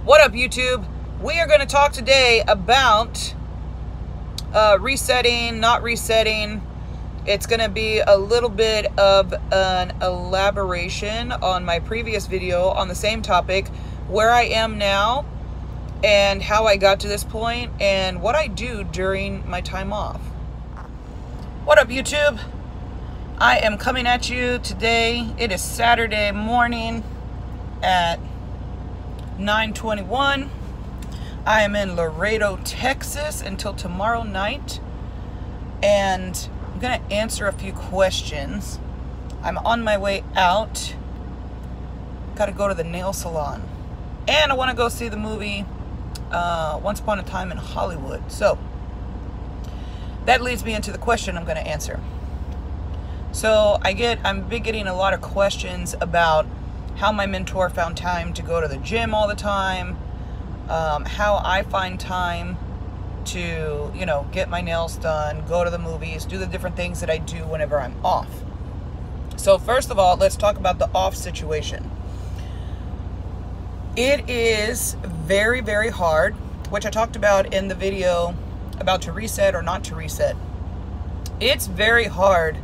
What up, YouTube? We are going to talk today about resetting, not resetting. It's going to be a little bit of an elaboration on my previous video on the same topic, where I am now and how I got to this point and what I do during my time off. What up, YouTube? I am coming at you today. It is Saturday morning at 9:21. I am in Laredo, Texas until tomorrow night, and I'm gonna answer a few questions. I'm on my way out. Gotta go to the nail salon, and I want to go see the movie Once Upon a Time in Hollywood. So that leads me into the question I'm gonna answer. So I'm getting a lot of questions about how my mentor found time to go to the gym all the time, how I find time to, get my nails done, go to the movies, do the different things that I do whenever I'm off. So first of all, let's talk about the off situation. It is very, very hard, which I talked about in the video about to reset or not to reset. It's very hard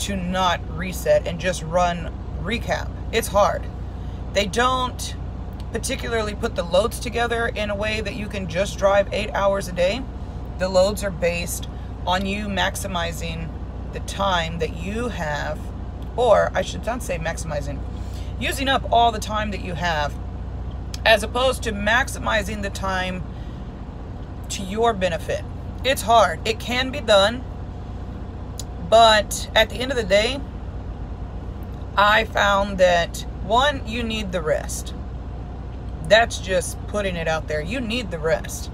to not reset and just run recap. It's hard. They don't particularly put the loads together in a way that you can just drive 8 hours a day. The loads are based on you maximizing the time that you have, or I should not say maximizing, using up all the time that you have, as opposed to maximizing the time to your benefit. It's hard. It can be done, but at the end of the day, I found that, one, you need the rest. That's just putting it out there. You need the rest.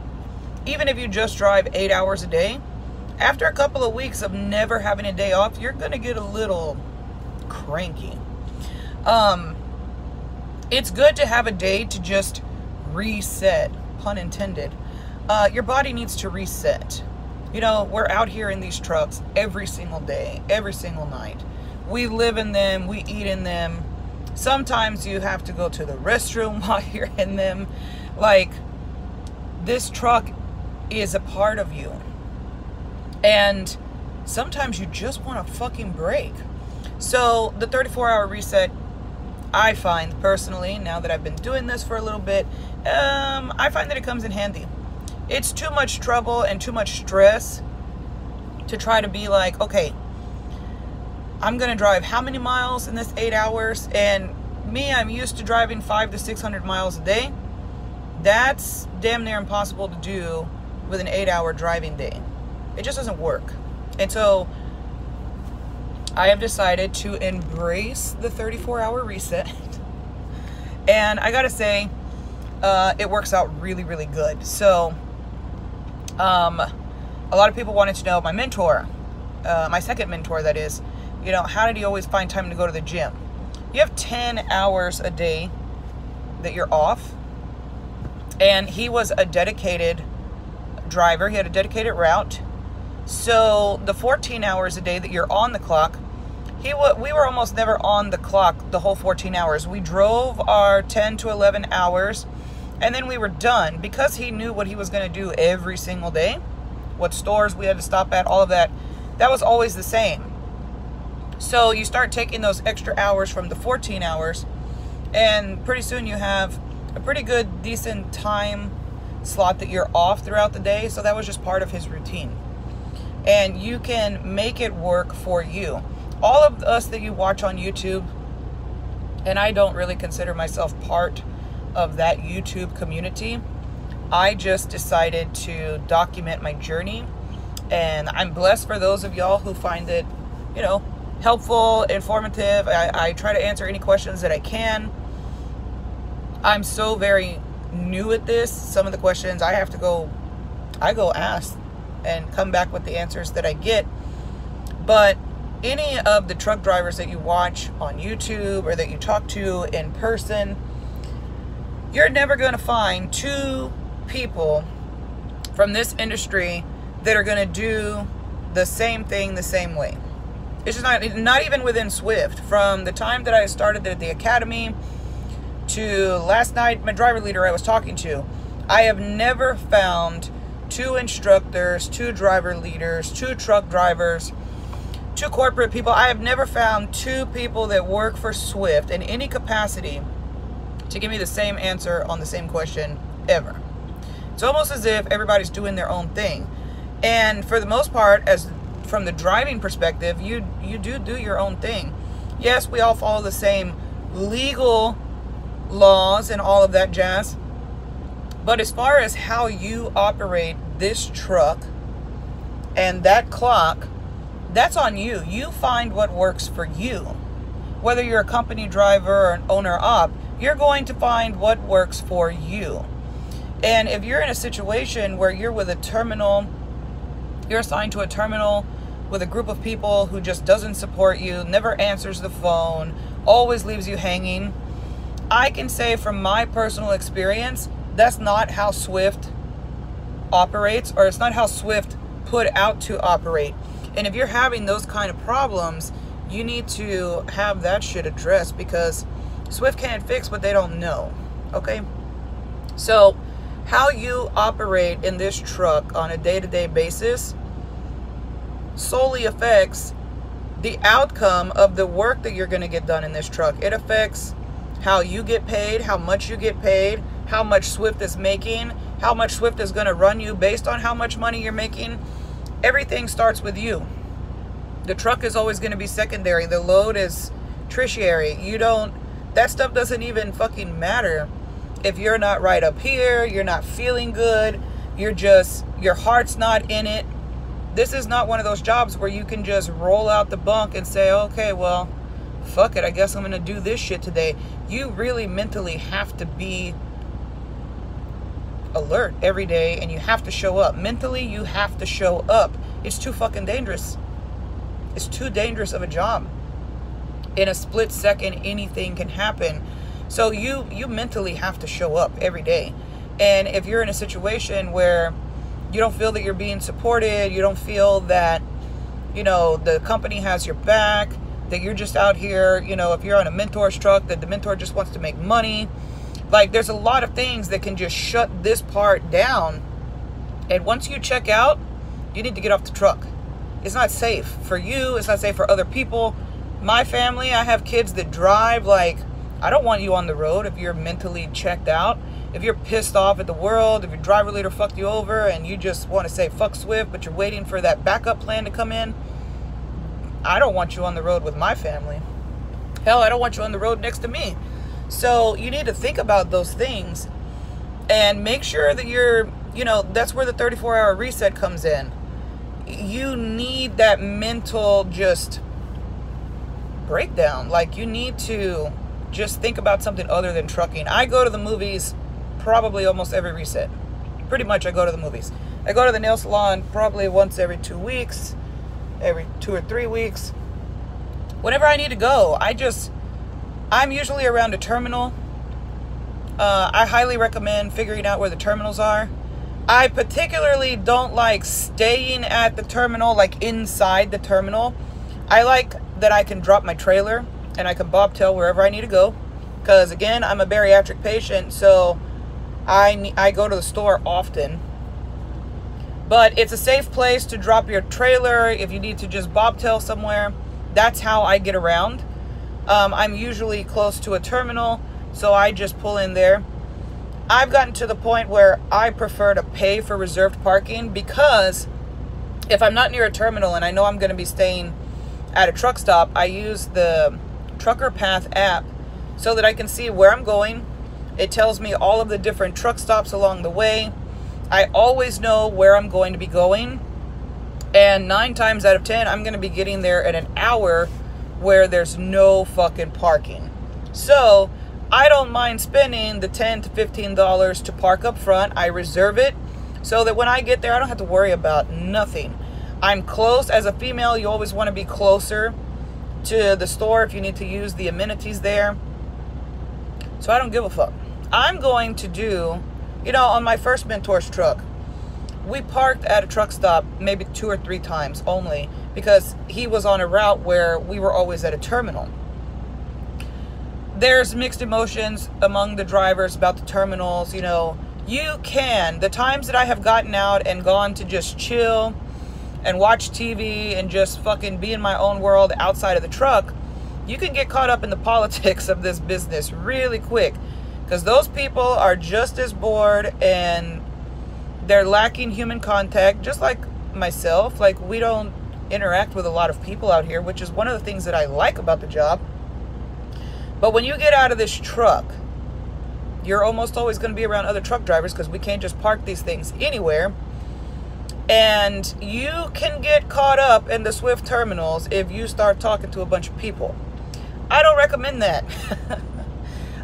Even if you just drive 8 hours a day, after a couple of weeks of never having a day off, you're going to get a little cranky. It's good to have a day to just reset, pun intended. Your body needs to reset. We're out here in these trucks every single day, every single night. We live in them, we eat in them. Sometimes you have to go to the restroom while you're in them. Like, this truck is a part of you. And sometimes you just want a fucking break. So the 34-hour reset, I find personally, now that I've been doing this for a little bit, I find that it comes in handy. It's too much trouble and too much stress to try to be like, okay, I'm going to drive how many miles in this 8 hours? And me, I'm used to driving 500 to 600 miles a day. That's damn near impossible to do with an 8-hour driving day. It just doesn't work. And so I have decided to embrace the 34-hour reset. And I got to say, it works out really, really good. So a lot of people wanted to know my mentor, my second mentor, that is, how did he always find time to go to the gym? You have 10 hours a day that you're off. And he was a dedicated driver. He had a dedicated route. So the 14 hours a day that you're on the clock, we were almost never on the clock the whole 14 hours. We drove our 10 to 11 hours, and then we were done, because he knew what he was going to do every single day, what stores we had to stop at, all of that. That was always the same. So you start taking those extra hours from the 14 hours, and pretty soon you have a pretty good, decent time slot that you're off throughout the day. So that was just part of his routine. And you can make it work for you. All of us that you watch on YouTube, and I don't really consider myself part of that YouTube community, I just decided to document my journey. And I'm blessed for those of y'all who find it, helpful, informative. I try to answer any questions that I can. I'm so very new at this. Some of the questions I go ask and come back with the answers that I get. But any of the truck drivers that you watch on YouTube or that you talk to in person, you're never going to find two people from this industry that are going to do the same thing the same way. It's just not even within Swift. From the time that I started at the academy to last night, my driver leader I was talking to. I have never found 2 instructors, 2 driver leaders, 2 truck drivers, 2 corporate people. I have never found 2 people that work for Swift in any capacity to give me the same answer on the same question ever. It's almost as if everybody's doing their own thing. And for the most part, as from the driving perspective, you do your own thing. Yes, we all follow the same legal laws and all of that jazz. But as far as how you operate this truck and that clock, that's on you. You find what works for you. Whether you're a company driver or an owner op, you're going to find what works for you. And if you're in a situation where you're with a terminal, you're assigned to a terminal with a group of people who just doesn't support you, never answers the phone, always leaves you hanging, I can say from my personal experience, that's not how Swift operates, or it's not how Swift put out to operate. And if you're having those kind of problems, you need to have that shit addressed, because Swift can't fix what they don't know. Okay? So how you operate in this truck on a day-to-day basis solely affects the outcome of the work that you're going to get done in this truck. It affects how you get paid, how much you get paid, how much Swift is making, how much Swift is going to run you based on how much money you're making. Everything starts with you. The truck is always going to be secondary. The load is tertiary. That stuff doesn't even fucking matter if you're not right up here, you're not feeling good, your heart's not in it. This is not one of those jobs where you can just roll out the bunk and say, okay, well, fuck it, I guess I'm gonna do this shit today. You really mentally have to be alert every day, and you have to show up. Mentally, you have to show up. It's too fucking dangerous. It's too dangerous of a job. In a split second, anything can happen. So you mentally have to show up every day. And if you're in a situation where you don't feel that you're being supported, you don't feel that, the company has your back, that you're just out here, if you're on a mentor's truck, that the mentor just wants to make money. Like, there's a lot of things that can just shut this part down. And once you check out, you need to get off the truck. It's not safe for you. It's not safe for other people. My family, I have kids that drive. Like, I don't want you on the road if you're mentally checked out. If you're pissed off at the world, if your driver leader fucked you over and you just want to say fuck Swift, but you're waiting for that backup plan to come in, I don't want you on the road with my family. Hell, I don't want you on the road next to me. So you need to think about those things and make sure that you're, that's where the 34-hour reset comes in. You need that mental just breakdown. Like, you need to just think about something other than trucking. I go to the movies probably almost every reset. Pretty much I go to the movies. I go to the nail salon probably once every 2 weeks, every 2 or 3 weeks. Whenever I need to go, I'm usually around a terminal. I highly recommend figuring out where the terminals are. I particularly don't like staying at the terminal, like inside the terminal. I like that I can drop my trailer and I can bobtail wherever I need to go. Because again, I'm a bariatric patient, so I go to the store often. But it's a safe place to drop your trailer if you need to just bobtail somewhere. That's how I get around. I'm usually close to a terminal, so I just pull in there. I've gotten to the point where I prefer to pay for reserved parking, because if I'm not near a terminal and I know I'm going to be staying at a truck stop, I use the Trucker Path app so that I can see where I'm going. It tells me all of the different truck stops along the way. I always know where I'm going to be going. And 9 times out of 10, I'm going to be getting there in an hour where there's no fucking parking. So I don't mind spending the $10 to $15 to park up front. I reserve it so that when I get there, I don't have to worry about nothing. I'm close. As a female, you always want to be closer to the store if you need to use the amenities there. So I don't give a fuck. I'm going to do, on my first mentor's truck, we parked at a truck stop maybe 2 or 3 times only, because he was on a route where we were always at a terminal. there's mixed emotions among the drivers about the terminals. You know, the times that I have gotten out and gone to just chill and watch TV and just fucking be in my own world outside of the truck, you can get caught up in the politics of this business really quick, because those people are just as bored and they're lacking human contact, just like myself. Like, we don't interact with a lot of people out here, which is one of the things that I like about the job. But when you get out of this truck, you're almost always going to be around other truck drivers, because we can't just park these things anywhere. And you can get caught up in the Swift terminals if you start talking to a bunch of people. I don't recommend that.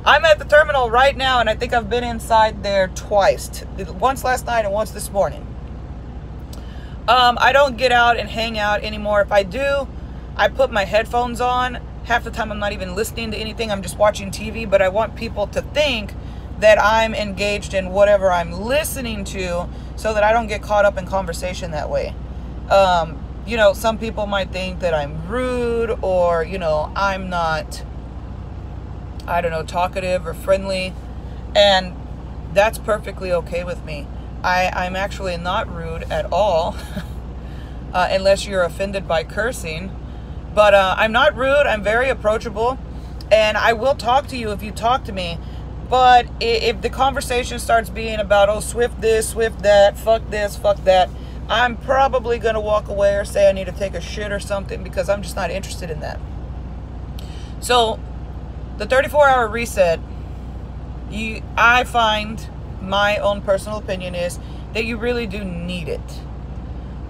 I'm at the terminal right now, and I think I've been inside there twice. Once last night and once this morning. I don't get out and hang out anymore. If I do, I put my headphones on. Half the time I'm not even listening to anything. I'm just watching TV, but I want people to think that I'm engaged in whatever I'm listening to, so that I don't get caught up in conversation that way. You know, some people might think that I'm rude, or, you know, I'm not, I don't know, talkative or friendly. And that's perfectly okay with me. I'm actually not rude at all, unless you're offended by cursing. But I'm not rude. I'm very approachable. And I will talk to you if you talk to me. But if the conversation starts being about, oh, Swift this, Swift that, fuck this, fuck that, I'm probably going to walk away or say I need to take a shit or something, because I'm just not interested in that. So the 34-hour reset, I find, my own personal opinion is that you really do need it.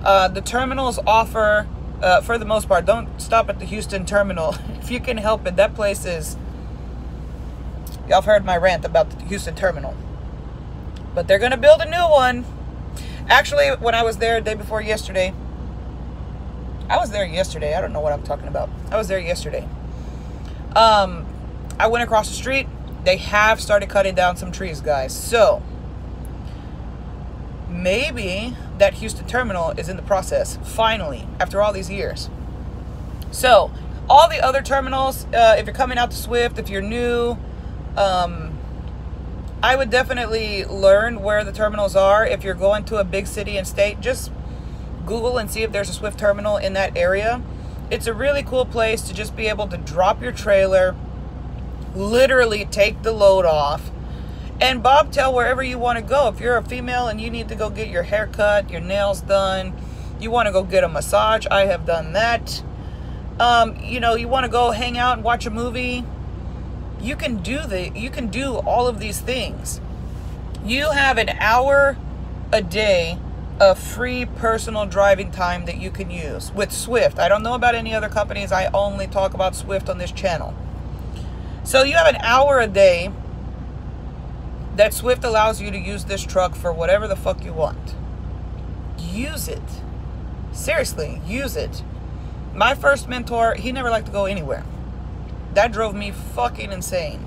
The terminals offer, for the most part, don't stop at the Houston terminal. If you can help it, that place is, y'all have heard my rant about the Houston terminal. But they're going to build a new one. Actually, when I was there the day before yesterday, I don't know what I'm talking about. I was there yesterday. I went across the street. They have started cutting down some trees, guys. So maybe that Houston terminal is in the process, finally, after all these years. So all the other terminals, if you're coming out to Swift, if you're new, I would definitely learn where the terminals are. If you're going to a big city and state, just Google and see if there's a Swift terminal in that area. It's a really cool place to just be able to drop your trailer, literally take the load off, and bobtail wherever you want to go. If you're a female and you need to go get your hair cut, your nails done, you want to go get a massage, I have done that. You know, you want to go hang out and watch a movie, you can do all of these things. You have an hour a day of free personal driving time that you can use with Swift. I don't know about any other companies. I only talk about Swift on this channel. So you have an hour a day that Swift allows you to use this truck for whatever the fuck you want. Use it. Seriously, use it. My first mentor, he never liked to go anywhere. That drove me fucking insane.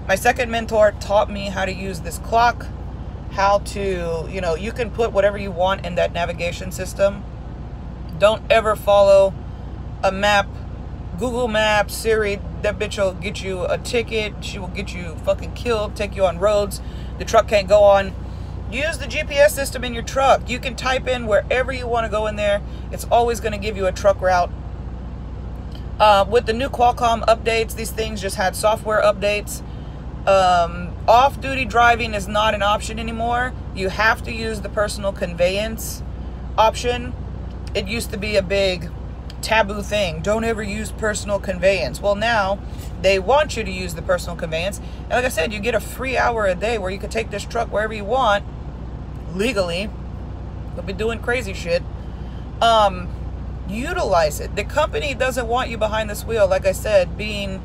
My second mentor taught me how to use this clock, how to, you know, you can put whatever you want in that navigation system. Don't ever follow a map, Google Maps, Siri. That bitch will get you a ticket. She will get you fucking killed, take you on roads the truck can't go on. Use the GPS system in your truck. You can type in wherever you want to go in there. It's always going to give you a truck route. With the new Qualcomm updates, these things just had software updates. Off-duty driving is not an option anymore. You have to use the personal conveyance option. It used to be a big taboo thing. Don't ever use personal conveyance. Well, now they want you to use the personal conveyance. And like I said, you get a free hour a day where you can take this truck wherever you want legally. You'll be doing crazy shit. Utilize it. The company doesn't want you behind this wheel, like I said, being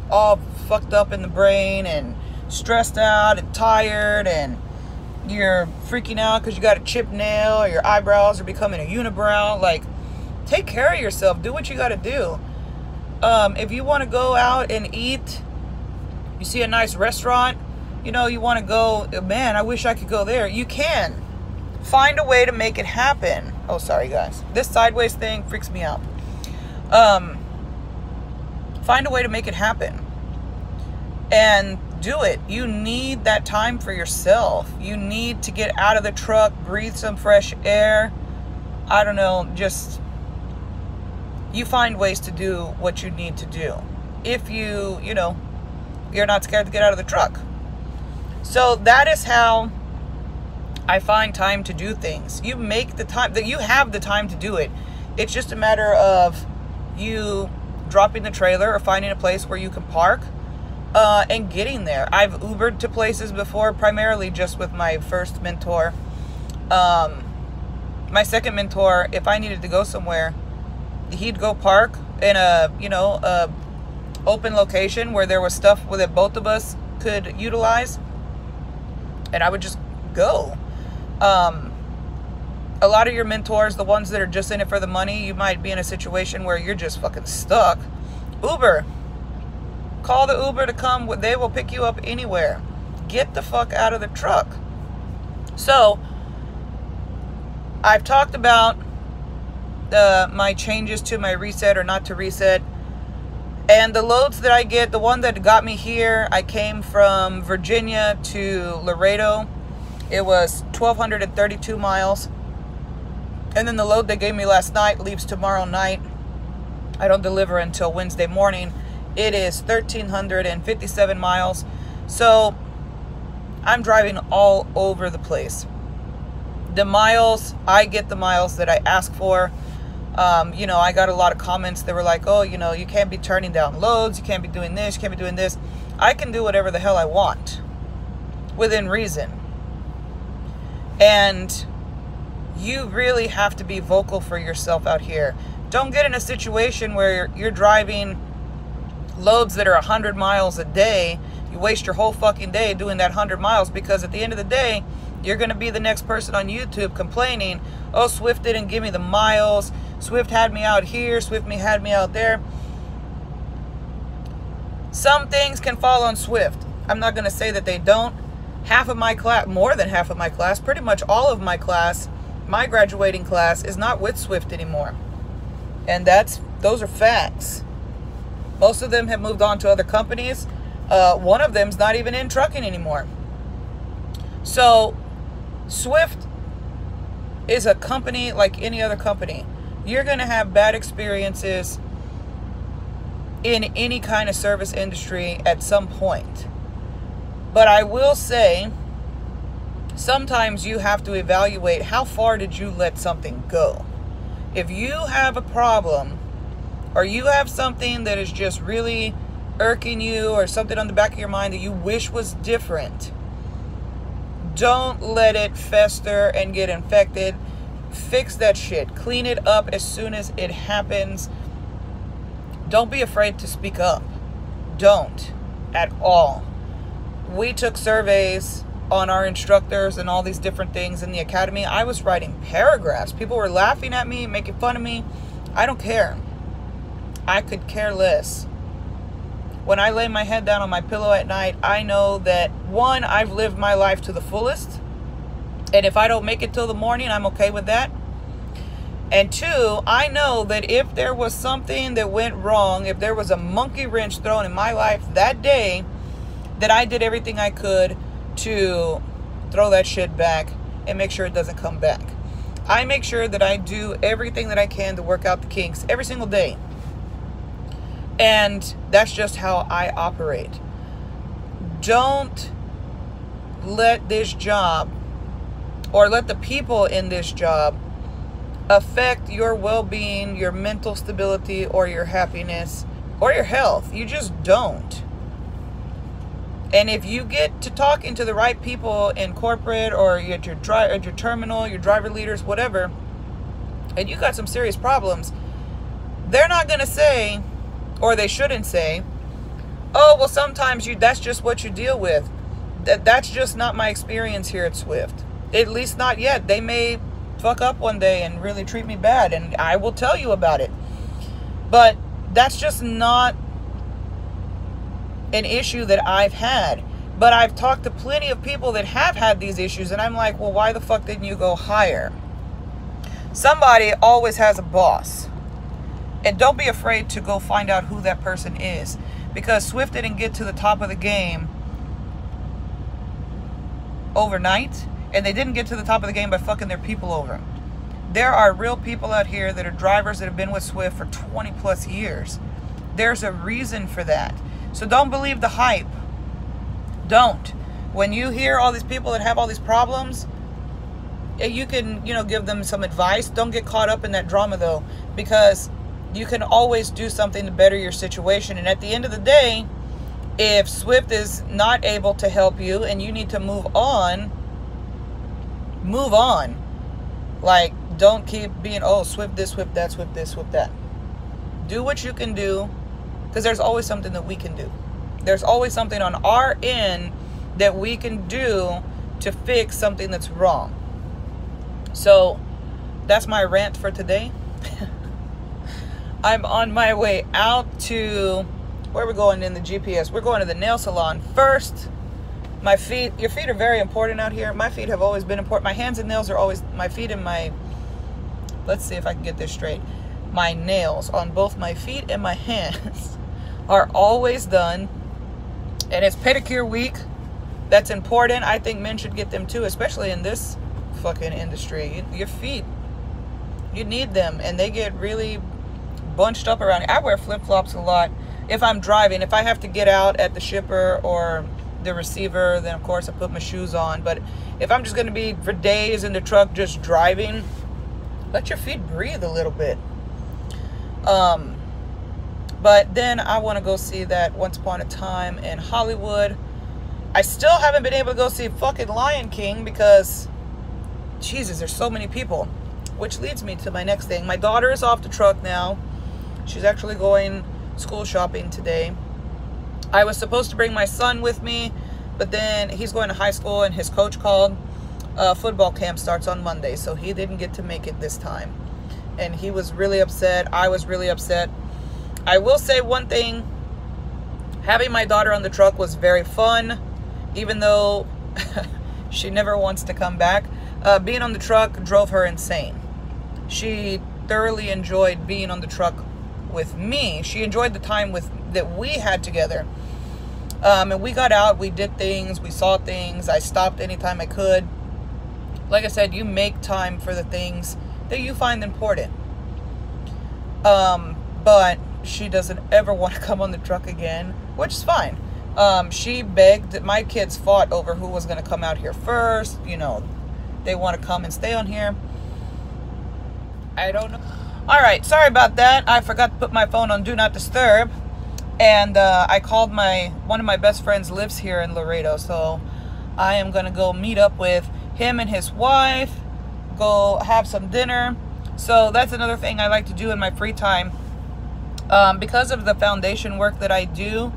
all fucked up in the brain and stressed out and tired, and you're freaking out because you got a chipped nail or your eyebrows are becoming a unibrow. Like, take care of yourself. Do what you got to do. If you want to go out and eat, you see a nice restaurant, you know, you want to go, man, I wish I could go there. You can. Find a way to make it happen. Oh, sorry, guys. This sideways thing freaks me out. Find a way to make it happen. and do it. You need that time for yourself. You need to get out of the truck, breathe some fresh air. I don't know, just you find ways to do what you need to do. If you're not scared to get out of the truck. So that is how I find time to do things. You make the time, that you have the time to do it. It's just a matter of you dropping the trailer or finding a place where you can park and getting there. I've Ubered to places before, primarily just with my first mentor. My second mentor, if I needed to go somewhere, he'd go park in a open location where there was stuff that both of us could utilize, and I would just go. A lot of your mentors, the ones that are just in it for the money, you might be in a situation where you're just fucking stuck. Uber. Call the Uber to come. They will pick you up anywhere. Get the fuck out of the truck. So, I've talked about my changes to my reset or not to reset. And the loads that I get, the one that got me here, I came from Virginia to Laredo. It was 1,232 miles. And then the load they gave me last night leaves tomorrow night. I don't deliver until Wednesday morning. It is 1,357 miles. So I'm driving all over the place. The miles, I get the miles that I ask for. I got a lot of comments that were like, oh, you can't be turning down loads. You can't be doing this. You can't be doing this. I can do whatever the hell I want within reason. And you really have to be vocal for yourself out here. Don't get in a situation where you're driving loads that are 100 miles a day. You waste your whole fucking day doing that 100 miles because at the end of the day, you're going to be the next person on YouTube complaining, oh, Swift didn't give me the miles. Swift had me out here. Swift had me out there. Some things can fall on Swift. I'm not going to say that they don't. Half of my class, more than half of my class, pretty much all of my class, my graduating class is not with Swift anymore. And those are facts. Most of them have moved on to other companies. One of them's not even in trucking anymore. So Swift is a company like any other company. You're going to have bad experiences in any kind of service industry at some point. But I will say, sometimes you have to evaluate how far did you let something go. If you have a problem or you have something that is just really irking you or something on the back of your mind that you wish was different, don't let it fester and get infected. Fix that shit. Clean it up as soon as it happens. Don't be afraid to speak up. Don't at all. We took surveys on our instructors and all these different things in the academy. I was writing paragraphs. People were laughing at me, making fun of me. I don't care. I could care less. When I lay my head down on my pillow at night, I know that, one, I've lived my life to the fullest. And if I don't make it till the morning, I'm okay with that. And two, I know that if there was something that went wrong, if there was a monkey wrench thrown in my life that day, that I did everything I could to throw that shit back and make sure it doesn't come back. I make sure that I do everything that I can to work out the kinks every single day. And that's just how I operate. Don't let this job or let the people in this job affect your well-being, your mental stability, or your happiness, or your health. You just don't. And if you get to talking to the right people in corporate or at your terminal, your driver leaders, whatever, and you got some serious problems, they're not going to say, or they shouldn't say, oh, well, sometimes that's just what you deal with. That's just not my experience here at Swift. At least not yet. They may fuck up one day and really treat me bad, and I will tell you about it. But that's just not an issue that I've had. But I've talked to plenty of people that have had these issues, and I'm like, well, why the fuck didn't you go higher? Somebody always has a boss. And don't be afraid to go find out who that person is. because Swift didn't get to the top of the game overnight, and they didn't get to the top of the game by fucking their people over. There are real people out here that are drivers that have been with Swift for 20 plus years. There's a reason for that. So don't believe the hype. Don't. When you hear all these people that have all these problems, you can, give them some advice. Don't get caught up in that drama though, because you can always do something to better your situation. And at the end of the day, if Swift is not able to help you and you need to move on, move on. Like, don't keep being, oh, Swift this, Swift that, Swift this, Swift that. Do what you can do, because there's always something that we can do. There's always something on our end that we can do to fix something that's wrong. So that's my rant for today. I'm on my way out to, where are we going in the GPS? We're going to the nail salon first. My feet, your feet are very important out here. My feet have always been important. My hands and nails are always, my feet and my, let's see if I can get this straight. My nails on both my feet and my hands are always done. And it's pedicure week. That's important. I think men should get them too, especially in this fucking industry. Your feet, you need them, and they get really bunched up around. I wear flip-flops a lot if I'm driving. If I have to get out at the shipper or the receiver, then of course I put my shoes on. But if I'm just going to be for days in the truck just driving, let your feet breathe a little bit. But then I want to go see that Once Upon a Time in Hollywood. I still haven't been able to go see fucking Lion King because, Jesus, there's so many people. Which leads me to my next thing. My daughter is off the truck now. She's actually going school shopping today. I was supposed to bring my son with me, but then he's going to high school and his coach called. Football camp starts on Monday, so he didn't get to make it this time. And he was really upset. I was really upset. I will say one thing. Having my daughter on the truck was very fun, even though she never wants to come back. Being on the truck drove her insane. She thoroughly enjoyed being on the truck with me. She enjoyed the time that we had together. And we got out, we did things, we saw things. I stopped anytime I could. Like I said, you make time for the things that you find important. But she doesn't ever want to come on the truck again, which is fine. She begged. My kids fought over who was going to come out here first. They want to come and stay on here. I don't know. All right, sorry about that. I forgot to put my phone on Do Not Disturb. And I called one of my best friends lives here in Laredo. So I am going to go meet up with him and his wife, go have some dinner. So that's another thing I like to do in my free time. Because of the foundation work that I do,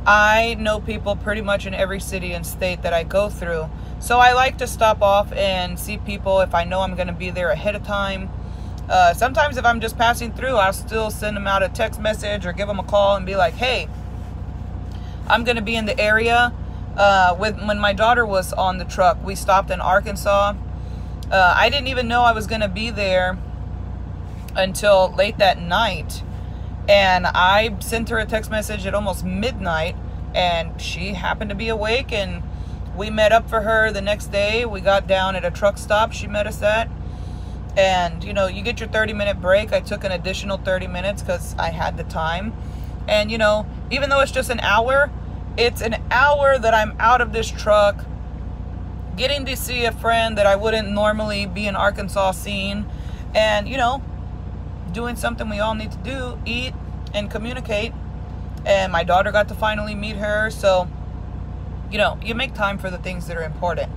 I know people pretty much in every city and state that I go through. So I like to stop off and see people if I know I'm going to be there ahead of time. Sometimes if I'm just passing through, I'll still send them out a text message or give them a call and be like, hey, I'm going to be in the area. When my daughter was on the truck, we stopped in Arkansas. I didn't even know I was going to be there until late that night. And I sent her a text message at almost midnight, and she happened to be awake, and we met up for her the next day. We got down at a truck stop she met us at. And, you get your 30-minute break. I took an additional 30 minutes because I had the time. And, even though it's just an hour, it's an hour that I'm out of this truck, getting to see a friend that I wouldn't normally be in Arkansas seeing. And, doing something we all need to do, eat and communicate. And my daughter got to finally meet her. So, you make time for the things that are important.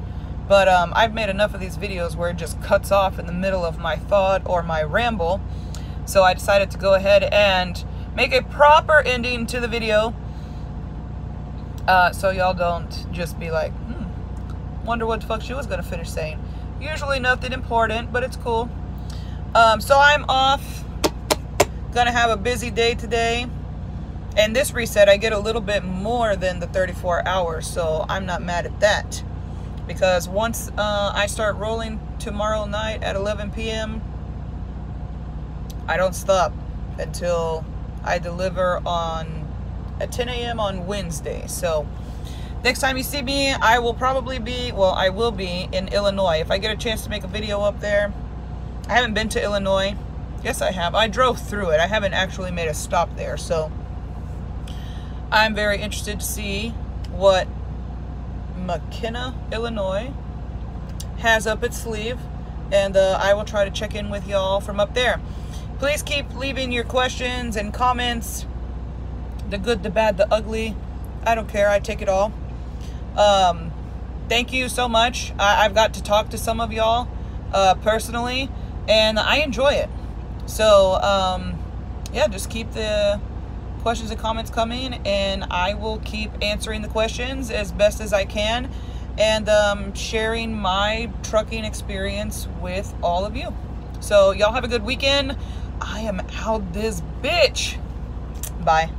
But I've made enough of these videos where it just cuts off in the middle of my thought or my ramble. So I decided to go ahead and make a proper ending to the video. So y'all don't just be like, wonder what the fuck she was going to finish saying. Usually nothing important, but it's cool. So I'm off. Gonna have a busy day today. And this reset, I get a little bit more than the 34 hours. So I'm not mad at that. Because once I start rolling tomorrow night at 11 p.m., I don't stop until I deliver on at 10 a.m. on Wednesday. So next time you see me, I will be in Illinois. If I get a chance to make a video up there. I haven't been to Illinois. Yes, I have. I drove through it. I haven't actually made a stop there. So I'm very interested to see what McKenna, Illinois has up its sleeve. And I will try to check in with y'all from up there. Please keep leaving your questions and comments. The good, the bad, the ugly. I don't care. I take it all. Thank you so much. I've got to talk to some of y'all personally, and I enjoy it. So yeah, just keep the questions and comments coming, and I will keep answering the questions as best as I can, and sharing my trucking experience with all of you. So y'all have a good weekend. I am out this bitch. Bye.